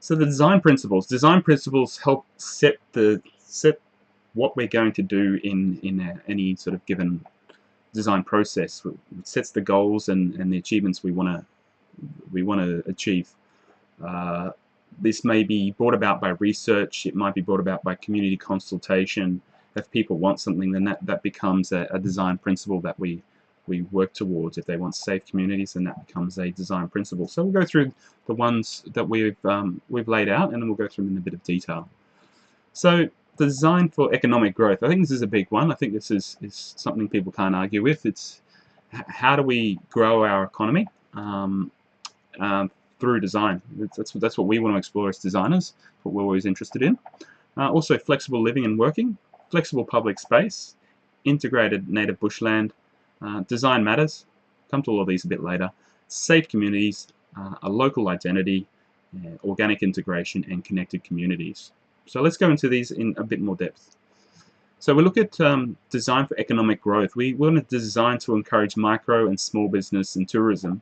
So the design principles. Design principles help set what we're going to do in any sort of given design process. It sets the goals and the achievements we want to achieve. This may be brought about by research. It might be brought about by community consultation. If people want something, then that becomes a design principle that we work towards. If they want safe communities, then that becomes a design principle. So we'll go through the ones that we've laid out, and then we'll go through them in a bit of detail. So the design for economic growth. I think this is a big one. I think this is something people can't argue with. It's how do we grow our economy through design. That's what we want to explore as designers, what we're always interested in. Also flexible living and working, flexible public space, integrated native bushland, design matters, come to all of these a bit later, safe communities, a local identity, organic integration, and connected communities. So let's go into these in a bit more depth. So we look at design for economic growth. We want to design to encourage micro and small business and tourism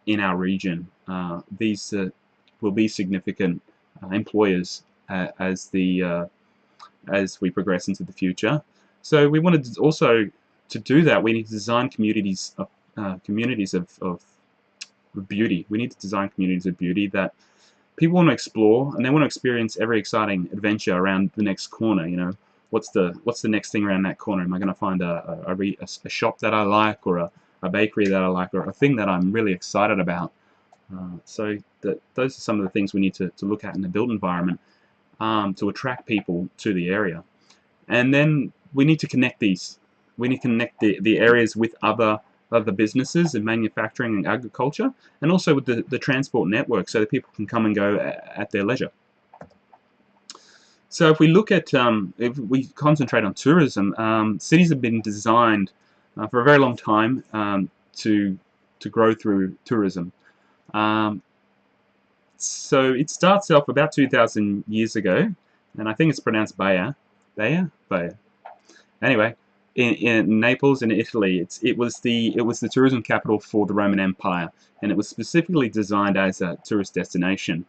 in our region. These will be significant employers as we progress into the future. So we wanted to also to do that. We need to design communities of beauty. We need to design communities of beauty that people want to explore, and they want to experience every exciting adventure around the next corner. You know, what's the next thing around that corner? Am I going to find a shop that I like, or a bakery that I like, or a thing that I'm really excited about? So those are some of the things we need to look at in the built environment to attract people to the area. And then we need to connect these. We need to connect the areas with other businesses in manufacturing and agriculture, and also with the transport network, so that people can come and go at their leisure. So if we look at, if we concentrate on tourism, cities have been designed for a very long time to grow through tourism. So it starts off about 2,000 years ago, and I think it's pronounced Baia. Anyway, in Naples in Italy, it was the tourism capital for the Roman Empire, and it was specifically designed as a tourist destination.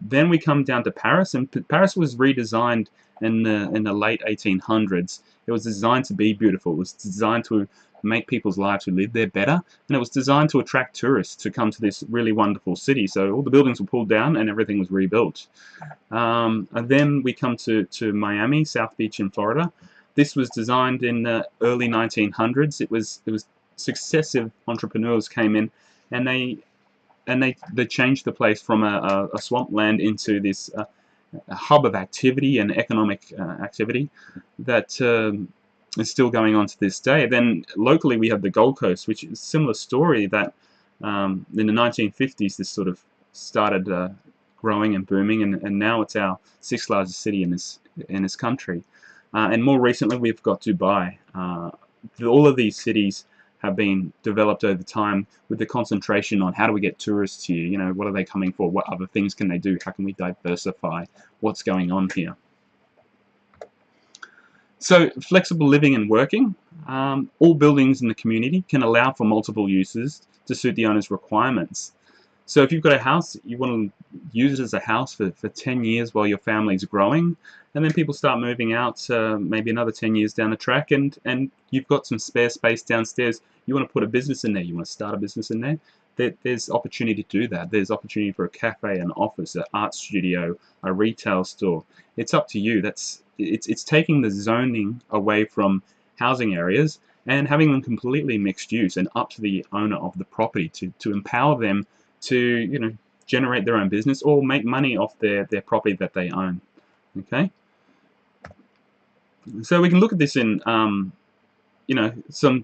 Then we come down to Paris, and Paris was redesigned in the late 1800s. It was designed to be beautiful. It was designed to make people's lives who live there better, and it was designed to attract tourists to come to this really wonderful city. So all the buildings were pulled down and everything was rebuilt. And then we come to Miami, South Beach in Florida. This was designed in the early 1900s. It was successive entrepreneurs came in, and they changed the place from a swampland into this a hub of activity and economic activity that is still going on to this day. Then locally we have the Gold Coast, which is a similar story, that in the 1950s this sort of started growing and booming, and now it's our 6th largest city in this country. And more recently we've got Dubai. All of these cities have been developed over time with the concentration on how do we get tourists here, you know, what are they coming for, what other things can they do, how can we diversify what's going on here. So flexible living and working. All buildings in the community can allow for multiple uses to suit the owner's requirements. So if you've got a house, you want to use it as a house for 10 years while your family's growing, and then people start moving out maybe another 10 years down the track, and you've got some spare space downstairs. You want to put a business in there, you want to start a business in there, there's opportunity to do that. There's opportunity for a cafe, an office, an art studio, a retail store. It's up to you. It's taking the zoning away from housing areas and having them completely mixed use, and up to the owner of the property to empower them to, you know, generate their own business or make money off their property that they own. Okay, so we can look at this in you know, some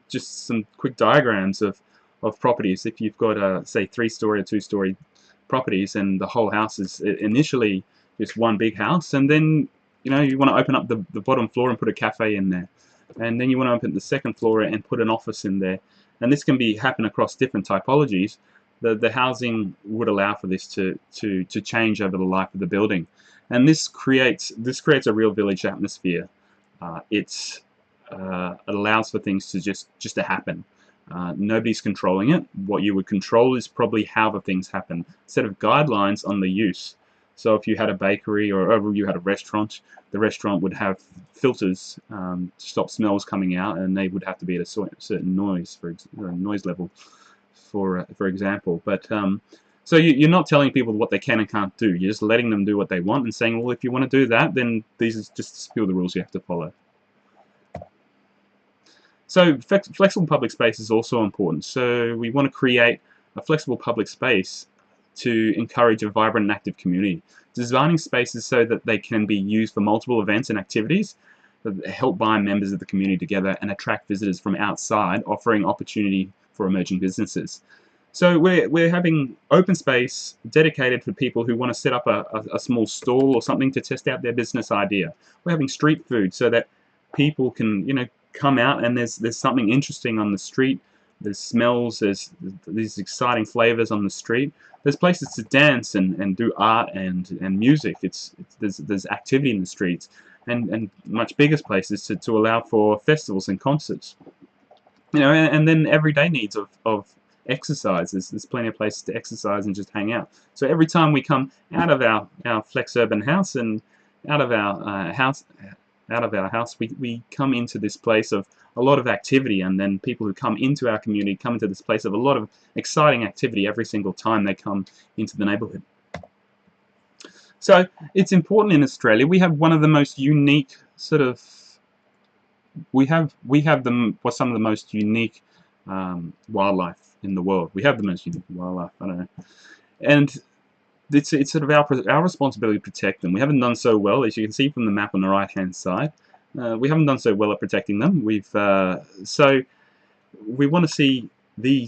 quick diagrams of properties. If you've got say 3-story or 2-story properties, and the whole house is initially just one big house, and then, you know, you want to open up the bottom floor and put a cafe in there, and then you want to open the second floor and put an office in there, and this can happen across different typologies. The housing would allow for this to change over the life of the building, and this creates a real village atmosphere. It allows for things to just to happen. Nobody's controlling it. What you would control is probably how the things happen, instead of guidelines on the use. So if you had a bakery or you had a restaurant, the restaurant would have filters to stop smells coming out, and they would have to be at a certain noise, noise level, for example. But so you're not telling people what they can and can't do. You're just letting them do what they want and saying, well, if you want to do that, then these are just a few of the rules you have to follow. So flexible public space is also important. So we want to create a flexible public space to encourage a vibrant and active community. Designing spaces so that they can be used for multiple events and activities that help bind members of the community together and attract visitors from outside, offering opportunity for emerging businesses. So we're having open space dedicated for people who want to set up a small stall or something to test out their business idea. We're having street food so that people can, you know, come out and there's something interesting on the street. There's smells, there's these exciting flavors on the street. There's places to dance and do art and music. There's activity in the streets, and much bigger places to allow for festivals and concerts. You know, and then everyday needs of exercise. There's plenty of places to exercise and just hang out. So every time we come out of our Flexurban house and out of our house, we come into this place of a lot of activity, and then people who come into our community come into this place of a lot of exciting activity every single time they come into the neighborhood. So it's important in Australia. We have one of the most unique sort of some of the most unique wildlife in the world. We have the most unique wildlife, I don't know, and it's sort of our responsibility to protect them. We haven't done so well, as you can see from the map on the right hand side. We haven't done so well at protecting them. So we want to see the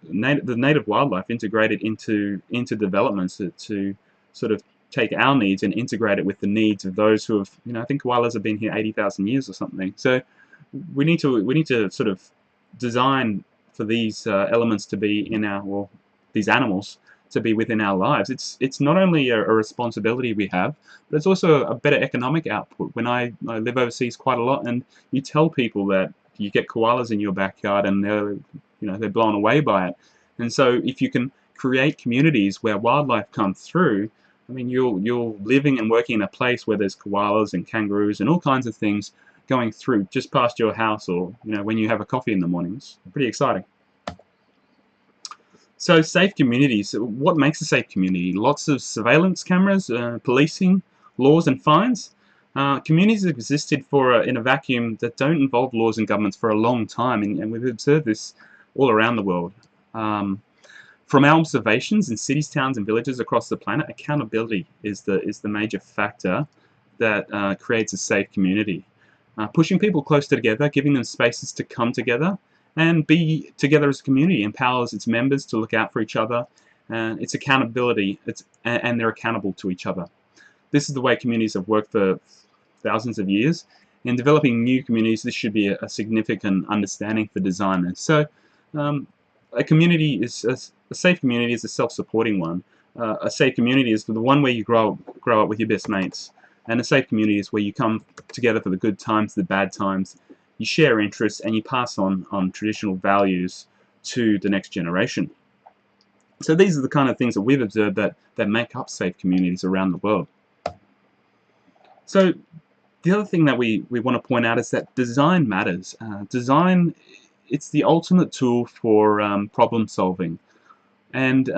native wildlife integrated into developments to sort of take our needs and integrate it with the needs of those who have, you know, I think koalas have been here 80,000 years or something. So we need to sort of design for these elements to be in our, well, these animals to be within our lives. It's not only a responsibility we have, but it's also a better economic output. When I live overseas quite a lot, and you tell people that you get koalas in your backyard, and they're blown away by it. And so if you can create communities where wildlife comes through, I mean, you're living and working in a place where there's koalas and kangaroos and all kinds of things going through just past your house, or, you know, when you have a coffee in the mornings. Pretty exciting. So safe communities. What makes a safe community? Lots of surveillance cameras, policing, laws and fines. Communities have existed in a vacuum that don't involve laws and governments for a long time, and we've observed this all around the world. From our observations in cities, towns and villages across the planet, accountability is the major factor that creates a safe community. Pushing people closer together, giving them spaces to come together and be together as a community, empowers its members to look out for each other, and it's accountability, and they're accountable to each other. This is the way communities have worked for thousands of years. In developing new communities, this should be a significant understanding for designers. So a community is a safe community is a self-supporting one. A safe community is the one where you grow up with your best mates, and a safe community is where you come together for the good times, the bad times. You share interests and you pass on traditional values to the next generation. So these are the kind of things that we've observed that make up safe communities around the world. So the other thing that we want to point out is that design matters. Design, it's the ultimate tool for problem solving. And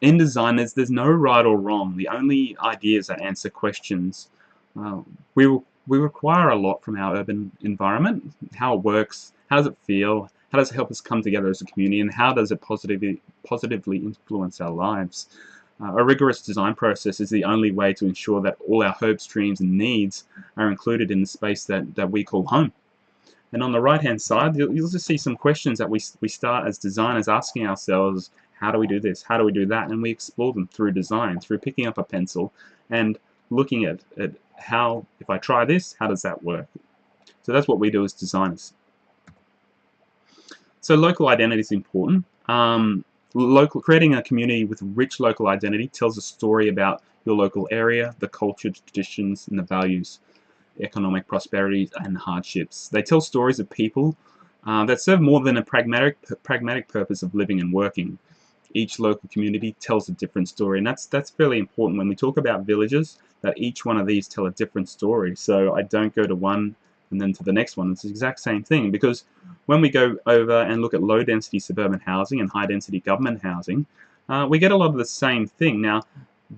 in design, there's no right or wrong. The only ideas that answer questions. We require a lot from our urban environment, how it works, how does it feel, how does it help us come together as a community, and how does it positively influence our lives. A rigorous design process is the only way to ensure that all our hopes, dreams and needs are included in the space that we call home. And on the right hand side, you'll just see some questions that we start as designers asking ourselves: how do we do this, how do we do that? And we explore them through design, through picking up a pencil and looking at how, if I try this, how does that work? So that's what we do as designers. So local identity is important. Creating a community with rich local identity tells a story about your local area, the culture, traditions, and the values, economic prosperity and hardships. They tell stories of people that serve more than a pragmatic purpose of living and working. Each local community tells a different story, and that's fairly important when we talk about villages, that each one of these tell a different story. So I don't go to one and then to the next one. It's the exact same thing, because when we go over and look at low density suburban housing and high density government housing, we get a lot of the same thing. Now,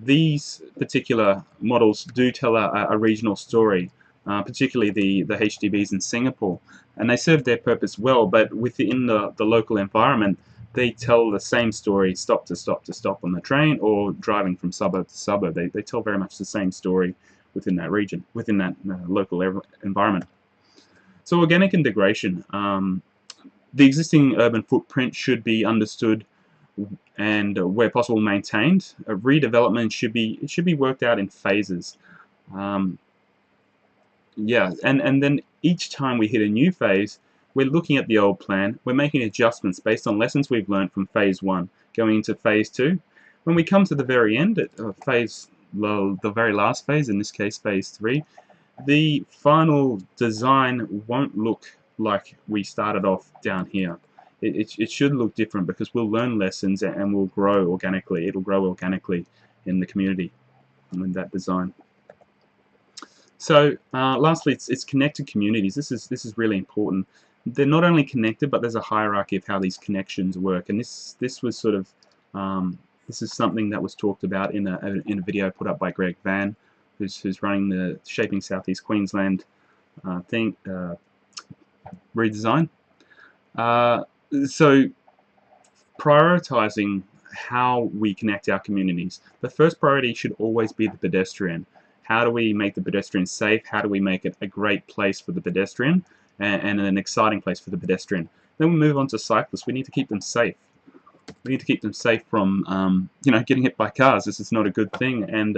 these particular models do tell a regional story, particularly the HDBs in Singapore, and they serve their purpose well, but within the local environment, they tell the same story stop to stop to stop on the train, or driving from suburb to suburb. They tell very much the same story within that region, within that local environment. So organic integration. The existing urban footprint should be understood and where possible maintained. Redevelopment should be worked out in phases. Yeah, and then each time we hit a new phase, we're looking at the old plan, we're making adjustments based on lessons we've learned from phase 1 going into phase 2. When we come to the very end, the very last phase, in this case phase 3, the final design won't look like we started off down here. It should look different, because we'll learn lessons and we'll grow organically. It'll grow organically in the community and in that design. So lastly, it's connected communities. This is really important. They're not only connected, but there's a hierarchy of how these connections work. And this was sort of this is something that was talked about in a video put up by Greg Van, who's running the Shaping Southeast Queensland redesign. So prioritizing how we connect our communities. The first priority should always be the pedestrian. How do we make the pedestrian safe? How do we make it a great place for the pedestrian and an exciting place for the pedestrian? Then we move on to cyclists. We need to keep them safe. We need to keep them safe from getting hit by cars. This is not a good thing, and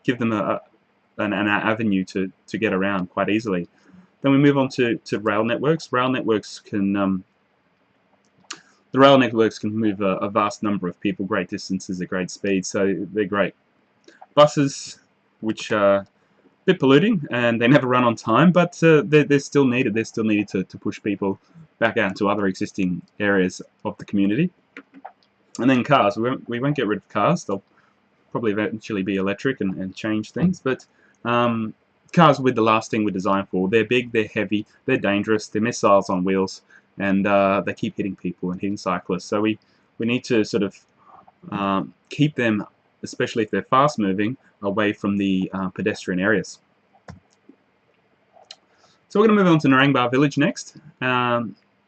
give them an avenue to get around quite easily. Then we move on to rail networks. The rail networks can move a vast number of people, great distances at great speed, so they're great. Buses, which are a bit polluting and they never run on time, but they're still needed. They're still needed to push people back out into other existing areas of the community. And then cars. We won't get rid of cars. They'll probably eventually be electric and change things, but cars will be the last thing we're designed for. They're big, they're heavy, they're dangerous, they're missiles on wheels, and they keep hitting people and hitting cyclists. So we need to sort of keep them, especially if they're fast moving, away from the pedestrian areas. So we're going to move on to Narangba Village next.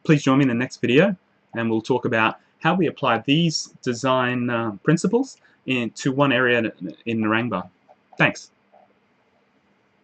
Please join me in the next video, and we'll talk about how we apply these design principles into one area in Narangba. Thanks.